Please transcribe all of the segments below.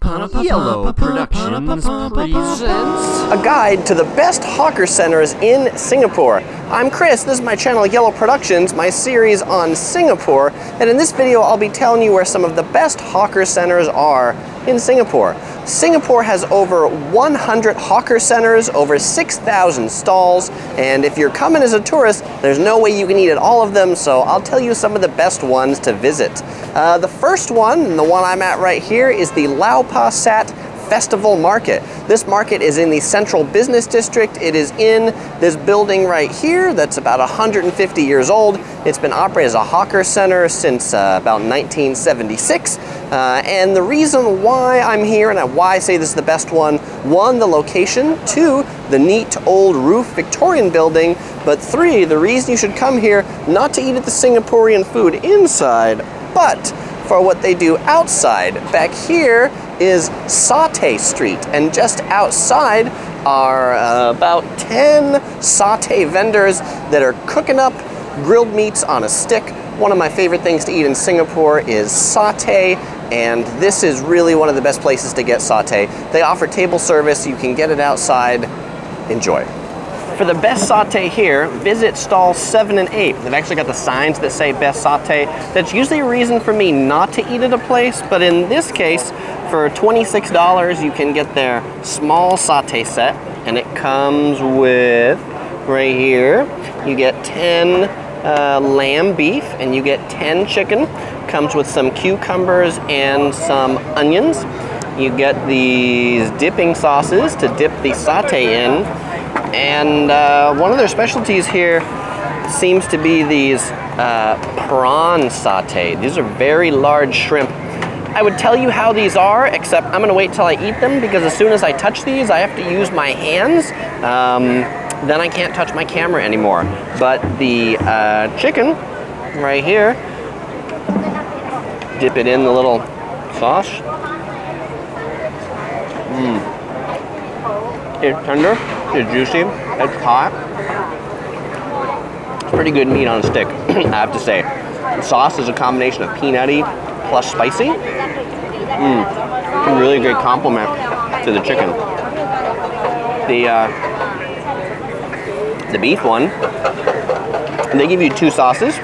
Yellow Productions presents a guide to the best hawker centers in Singapore. I'm Chris, this is my channel Yellow Productions, my series on Singapore, and in this video I'll be telling you where some of the best hawker centers are in Singapore. Singapore has over 100 hawker centers, over 6,000 stalls, and if you're coming as a tourist, there's no way you can eat at all of them, so I'll tell you some of the best ones to visit. The first one, and the one I'm at right here, is the Lau Pau Sat Festival Market. This market is in the Central Business District. It is in this building right here that's about 150 years old. It's been operated as a hawker center since about 1976. And the reason why I'm here and why I say this is the best one, the location, 2, the neat old roof Victorian building, but 3, the reason you should come here, not to eat at the Singaporean food inside, but for what they do outside. Back here is Satay Street, and just outside are about 10 satay vendors that are cooking up grilled meats on a stick. One of my favorite things to eat in Singapore is satay, and this is really one of the best places to get satay. They offer table service, you can get it outside. Enjoy. For the best satay here, visit stalls 7 and 8. They've actually got the signs that say best satay. That's usually a reason for me not to eat at a place, but in this case, for $26, you can get their small satay set, and it comes with, right here, you get 10 lamb beef, and you get 10 chicken. Comes with some cucumbers and some onions. You get these dipping sauces to dip the satay in. And one of their specialties here seems to be these prawn satay. These are very large shrimp. I would tell you how these are, except I'm gonna wait till I eat them, because as soon as I touch these, I have to use my hands. Then I can't touch my camera anymore. But the chicken, right here, dip it in the little sauce. It's tender, it's juicy, it's hot. It's pretty good meat on a stick, I have to say. The sauce is a combination of peanutty plus spicy. It's a really great compliment to the chicken. The beef one, they give you 2 sauces,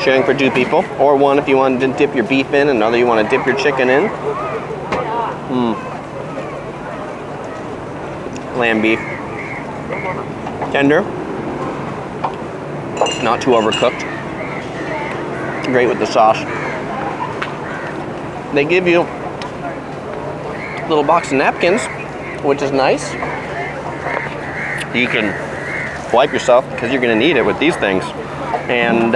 sharing for 2 people, or one if you want to dip your beef in, another you want to dip your chicken in. Lamb beef, tender, not too overcooked, great with the sauce. They give you a little box of napkins, which is nice. You can wipe yourself, because you're going to need it with these things. And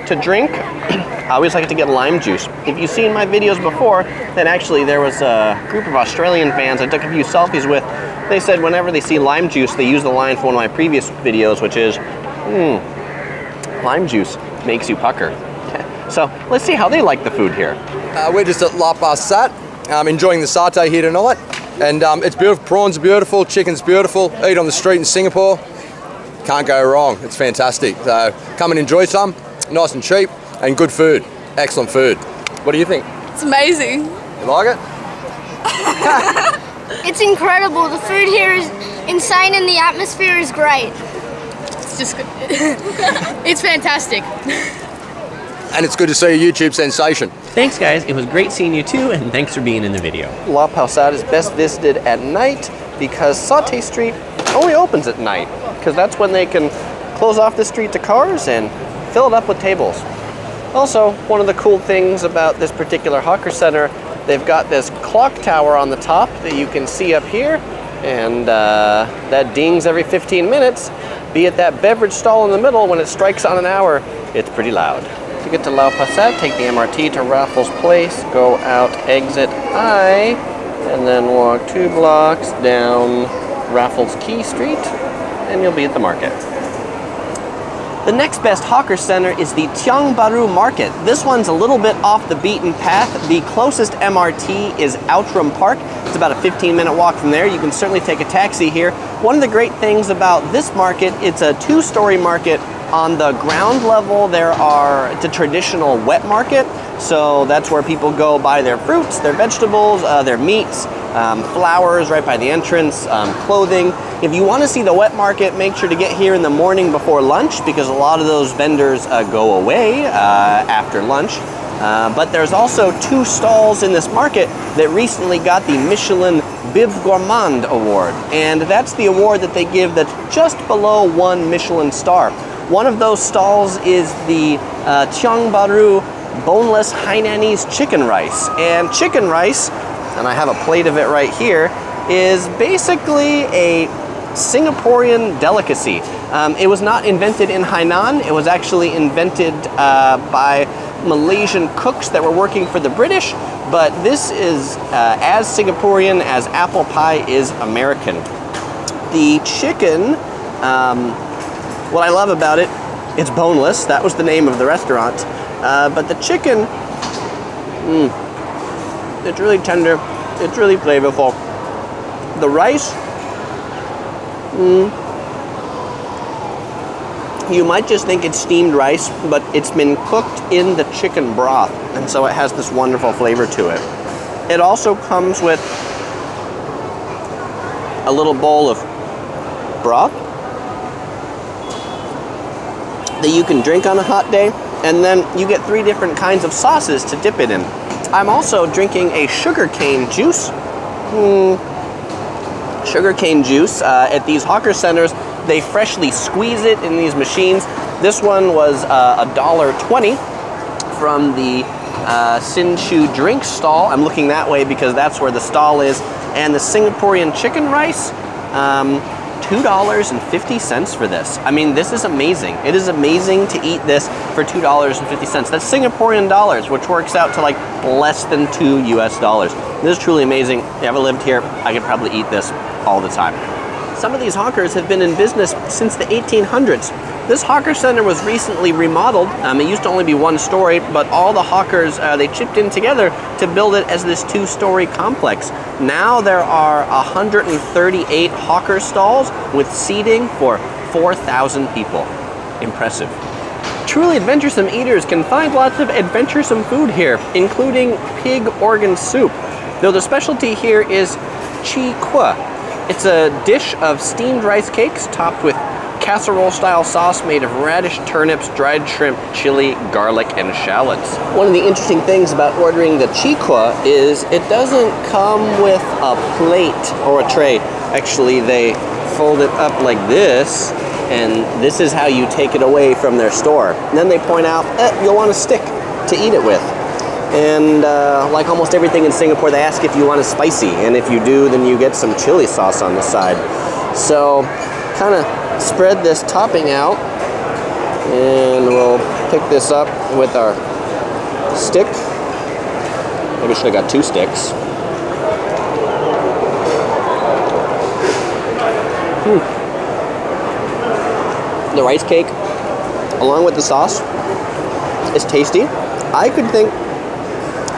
to drink, I always like to get lime juice. If you've seen my videos before, then actually there was a group of Australian fans I took a few selfies with. They said whenever they see lime juice, they use the line from one of my previous videos, which is, lime juice makes you pucker. So let's see how they like the food here. We're just at Lau Pau Sat, enjoying the satay here tonight. And it's beautiful, prawns are beautiful, chicken's beautiful, eat on the street in Singapore. Can't go wrong, it's fantastic. So come and enjoy some, nice and cheap, and good food, excellent food. What do you think? It's amazing. You like it? It's incredible. The food here is insane and the atmosphere is great. It's just good. It's fantastic. And it's good to see a YouTube sensation. Thanks guys, it was great seeing you too, and thanks for being in the video. Lau Pau Sat is best visited at night because Satay Street only opens at night, because that's when they can close off the street to cars and fill it up with tables. Also, one of the cool things about this particular hawker center, they've got this clock tower on the top that you can see up here, and that dings every 15 minutes. Be it that beverage stall in the middle, when it strikes on an hour, it's pretty loud. To get to Lau Pau Sat, take the MRT to Raffles Place, go out exit I, and then walk 2 blocks down Raffles Quay Street, and you'll be at the market. The next best hawker center is the Tiong Bahru Market. This one's a little bit off the beaten path. The closest MRT is Outram Park. It's about a 15-minute walk from there. You can certainly take a taxi here. One of the great things about this market, it's a 2-story market On the ground level, there are the traditional wet market. So that's where people go buy their fruits, their vegetables, their meats, flowers right by the entrance, clothing. If you want to see the wet market, make sure to get here in the morning before lunch, because a lot of those vendors go away after lunch. But there's also 2 stalls in this market that recently got the Michelin Bib Gourmand award. And that's the award that they give that's just below 1 Michelin star. One of those stalls is the Tiong Bahru boneless Hainanese chicken rice. And chicken rice, and I have a plate of it right here, is basically a Singaporean delicacy. It was not invented in Hainan. It was actually invented by Malaysian cooks that were working for the British, but this is as Singaporean as apple pie is American. The chicken, what I love about it, it's boneless. That was the name of the restaurant. But the chicken, it's really tender. It's really flavorful. The rice, you might just think it's steamed rice, but it's been cooked in the chicken broth, and so it has this wonderful flavor to it. It also comes with a little bowl of broth that you can drink on a hot day, and then you get 3 different kinds of sauces to dip it in. I'm also drinking a sugarcane juice. Sugarcane juice at these hawker centers. They freshly squeeze it in these machines. This one was $1.20 from the Sinchu drink stall. I'm looking that way because that's where the stall is. And the Singaporean chicken rice, $2.50 for this. I mean, this is amazing. It is amazing to eat this for $2.50. That's Singaporean dollars, which works out to like less than $2 US. This is truly amazing. If I ever lived here, I could probably eat this all the time. Some of these hawkers have been in business since the 1800s. This hawker center was recently remodeled. It used to only be 1 story, but all the hawkers, they chipped in together to build it as this 2-story complex. Now there are 138 hawker stalls with seating for 4,000 people. Impressive. Truly adventuresome eaters can find lots of adventuresome food here, including pig organ soup. Though the specialty here is kueh. It's a dish of steamed rice cakes topped with casserole-style sauce made of radish, turnips, dried shrimp, chili, garlic, and shallots. One of the interesting things about ordering the kueh is it doesn't come with a plate or a tray. Actually, they fold it up like this, and this is how you take it away from their store. And then they point out, you'll want a stick to eat it with. And like almost everything in Singapore, they ask if you want it spicy, and if you do, then you get some chili sauce on the side. So kind of spread this topping out, and we'll pick this up with our stick. Maybe I should have got 2 sticks. The rice cake, along with the sauce, is tasty. I could think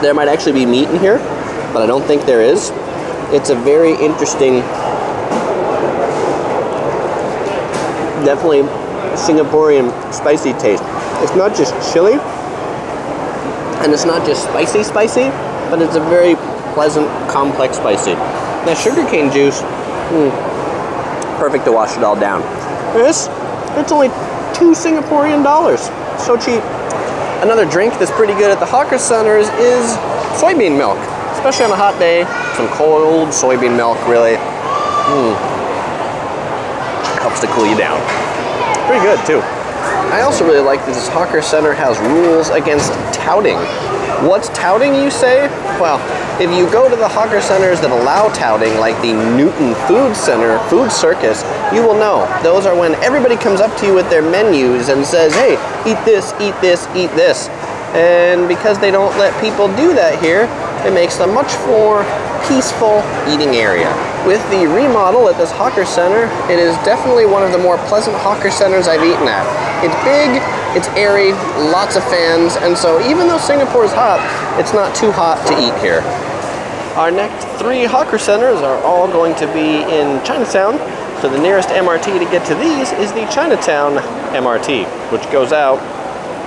there might actually be meat in here, but I don't think there is. It's a very interesting, definitely Singaporean spicy taste. It's not just chili, and it's not just spicy, but it's a very pleasant, complex spicy. That sugarcane juice, perfect to wash it all down. This, it's only 2 Singaporean dollars. So cheap. Another drink that's pretty good at the hawker centers is soybean milk, especially on a hot day. Some cold soybean milk really helps to cool you down. Pretty good too. I also really like that this hawker center has rules against touting. What's touting, you say? Well, if you go to the hawker centers that allow touting, like the Newton Food Center, Food Circus, you will know. Those are when everybody comes up to you with their menus and says, hey, eat this, eat this, eat this. And because they don't let people do that here, it makes a much more peaceful eating area. With the remodel at this hawker center, it is definitely one of the more pleasant hawker centers I've eaten at. It's big, it's airy, lots of fans, and so even though Singapore is hot, it's not too hot to eat here. Our next 3 hawker centers are all going to be in Chinatown. So the nearest MRT to get to these is the Chinatown MRT, which goes out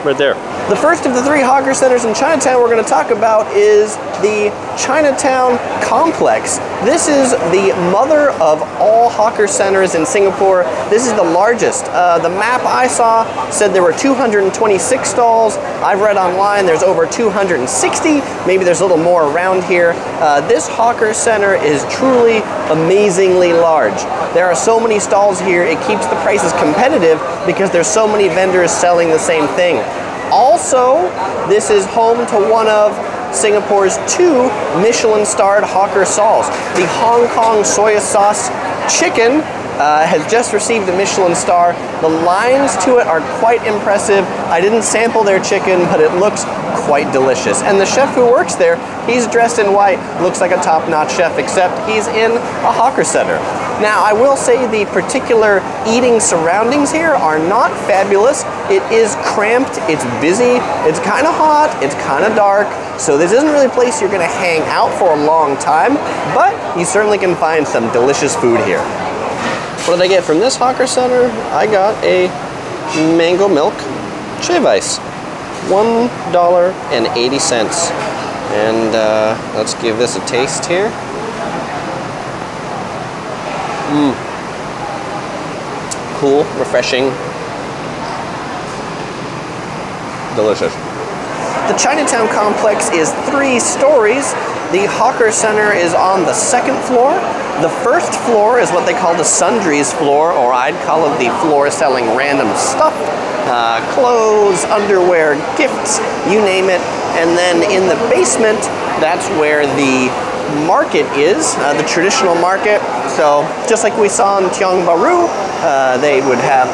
right there. The first of the 3 hawker centers in Chinatown we're going to talk about is the Chinatown Complex. This is the mother of all hawker centers in Singapore. This is the largest. The map I saw said there were 226 stalls. I've read online there's over 260. Maybe there's a little more around here. This hawker center is truly amazingly large. There are so many stalls here, it keeps the prices competitive because there's so many vendors selling the same thing. Also, this is home to one of Singapore's 2 Michelin-starred hawker stalls. The Hong Kong soy sauce chicken has just received a Michelin star. The lines to it are quite impressive. I didn't sample their chicken, but it looks quite delicious. And the chef who works there, he's dressed in white, looks like a top-notch chef, except he's in a hawker center. Now, I will say the particular eating surroundings here are not fabulous. It is cramped, it's busy, it's kind of hot, it's kind of dark, so this isn't really a place you're gonna hang out for a long time, but you certainly can find some delicious food here. What did I get from this hawker center? I got a mango milk Chwee Rice, $1.80. And let's give this a taste here. Cool, refreshing, delicious. The Chinatown Complex is 3 stories. The hawker center is on the 2nd floor. The 1st floor is what they call the sundries floor, or I'd call it the floor selling random stuff. Clothes, underwear, gifts, you name it. And then in the basement, that's where the market is, the traditional market. So just like we saw in Tiong Bahru, they would have,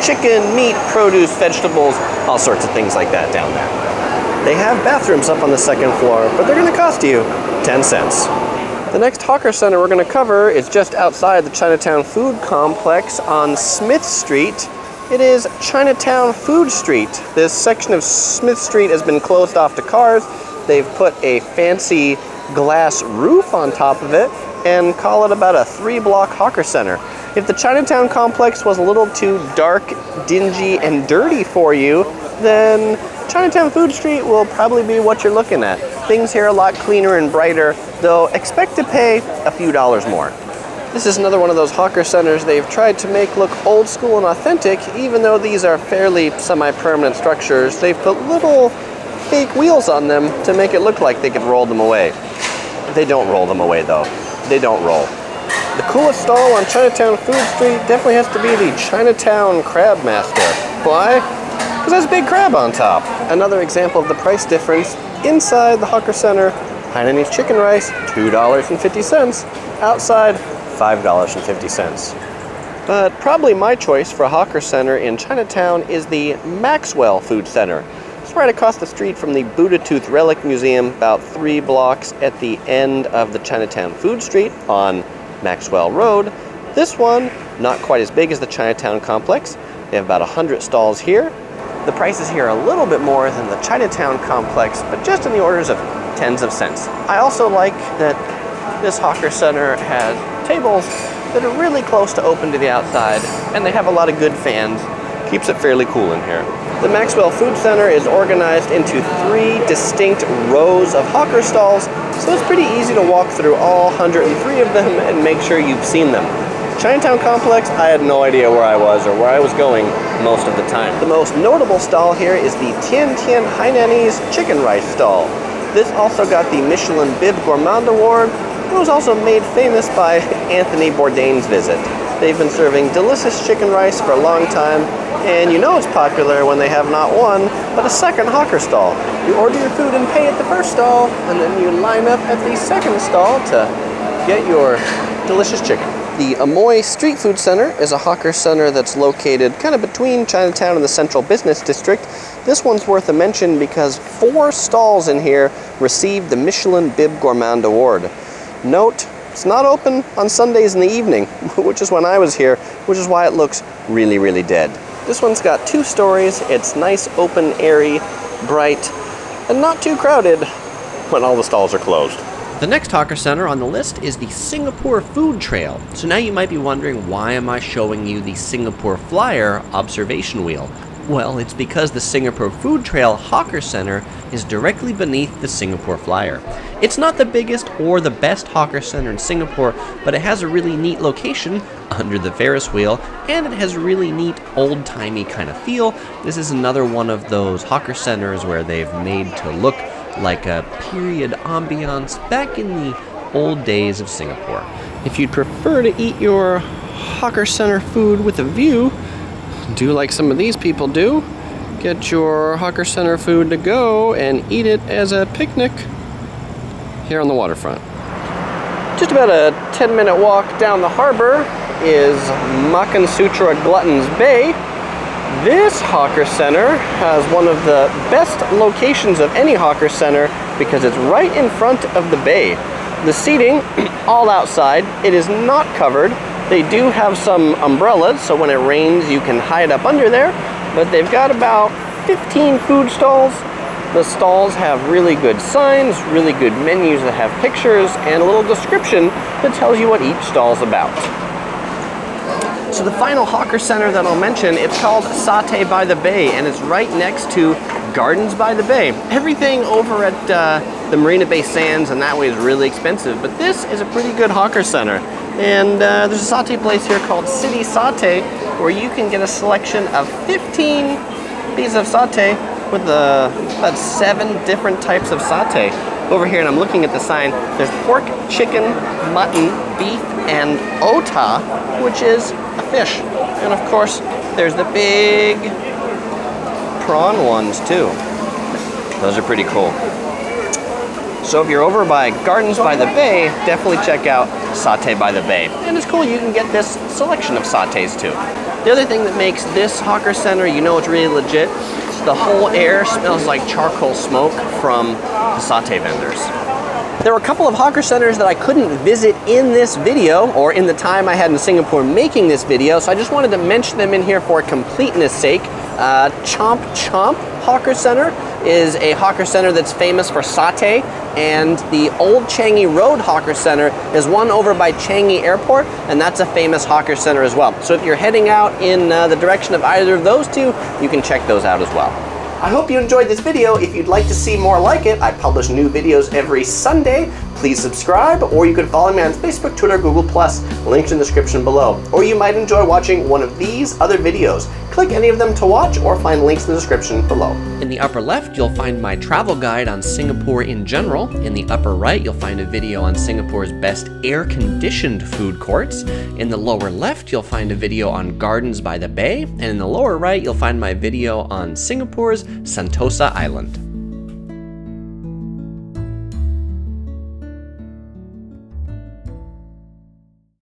chicken, meat, produce, vegetables, all sorts of things like that down there. They have bathrooms up on the 2nd floor, but they're going to cost you 10 cents. The next hawker center we're going to cover is just outside the Chinatown Food Complex on Smith Street. It is Chinatown Food Street. This section of Smith Street has been closed off to cars. They've put a fancy glass roof on top of it and call it about a 3-block hawker center. If the Chinatown Complex was a little too dark, dingy, and dirty for you, then Chinatown Food Street will probably be what you're looking at. Things here are a lot cleaner and brighter, though expect to pay a few dollars more. This is another one of those hawker centers they've tried to make look old school and authentic, even though these are fairly semi-permanent structures. They've put little fake wheels on them to make it look like they could roll them away. They don't roll them away though. They don't roll. The coolest stall on Chinatown Food Street definitely has to be the Chinatown Crab Master. Why? Because there's a big crab on top. Another example of the price difference inside the hawker center. Hainanese Chicken Rice, $2.50. Outside, $5.50. But probably my choice for a hawker center in Chinatown is the Maxwell Food Center. It's right across the street from the Buddha Tooth Relic Museum, about 3 blocks at the end of the Chinatown Food Street on Maxwell Road. This one, not quite as big as the Chinatown Complex. They have about 100 stalls here. The prices here are a little bit more than the Chinatown Complex, but just in the orders of tens of cents. I also like that this hawker center has tables that are really close to open to the outside, and they have a lot of good fans. Keeps it fairly cool in here. The Maxwell Food Center is organized into 3 distinct rows of hawker stalls, so it's pretty easy to walk through all 103 of them and make sure you've seen them. Chinatown Complex, I had no idea where I was or where I was going most of the time. The most notable stall here is the Tian Hainanese Chicken Rice stall. This also got the Michelin Bib Gourmand award. It was also made famous by Anthony Bourdain's visit. They've been serving delicious chicken rice for a long time, and you know it's popular when they have not one, but a second hawker stall. You order your food and pay at the first stall, and then you line up at the second stall to get your delicious chicken. The Amoy Street Food Center is a hawker center that's located kind of between Chinatown and the Central Business District. This one's worth a mention because 4 stalls in here received the Michelin Bib Gourmand award. Note, it's not open on Sundays in the evening, which is when I was here, which is why it looks really, really dead. This one's got 2 stories. It's nice, open, airy, bright, and not too crowded when all the stalls are closed. The next hawker center on the list is the Singapore Food Trail. So now you might be wondering, why am I showing you the Singapore Flyer observation wheel? Well, it's because the Singapore Food Trail Hawker Center is directly beneath the Singapore Flyer. It's not the biggest or the best hawker center in Singapore, but it has a really neat location under the Ferris wheel, and it has a really neat old-timey kind of feel. This is another one of those hawker centers where they've made to look like a period ambiance back in the old days of Singapore. If you'd prefer to eat your hawker center food with a view, do like some of these people do. Get your hawker center food to go and eat it as a picnic here on the waterfront. Just about a 10-minute walk down the harbor is Makansutra Glutton's Bay. This hawker center has one of the best locations of any hawker center because it's right in front of the bay. The seating, all outside, it is not covered. They do have some umbrellas, so when it rains you can hide up under there, but they've got about 15 food stalls. The stalls have really good signs, really good menus that have pictures, and a little description that tells you what each stall's about. So the final hawker center that I'll mention, it's called Satay by the Bay, and it's right next to Gardens by the Bay. Everything over at the Marina Bay Sands and that way is really expensive, but this is a pretty good hawker center. And there's a satay place here called City Satay, where you can get a selection of 15 pieces of satay with about 7 different types of satay. Over here, and I'm looking at the sign, there's pork, chicken, mutton, beef, and ota, which is a fish. And of course, there's the big prawn ones too. Those are pretty cool. So if you're over by Gardens by the Bay, definitely check out Satay by the Bay. And it's cool, you can get this selection of satays too. The other thing that makes this hawker center, you know it's really legit, is the whole air smells like charcoal smoke from the satay vendors. There were a couple of hawker centers that I couldn't visit in this video, or in the time I had in Singapore making this video, so I just wanted to mention them in here for completeness sake. Chomp Chomp Hawker Center is a hawker center that's famous for satay, and the Old Changi Road Hawker Center is one over by Changi Airport, and that's a famous hawker center as well. So if you're heading out in the direction of either of those two, you can check those out as well. I hope you enjoyed this video. If you'd like to see more like it, I publish new videos every Sunday. Please subscribe, or you can follow me on Facebook, Twitter, Google+, links in the description below. Or you might enjoy watching one of these other videos. Click any of them to watch, or find links in the description below. In the upper left, you'll find my travel guide on Singapore in general. In the upper right, you'll find a video on Singapore's best air-conditioned food courts. In the lower left, you'll find a video on Gardens by the Bay. And in the lower right, you'll find my video on Singapore's Sentosa Island.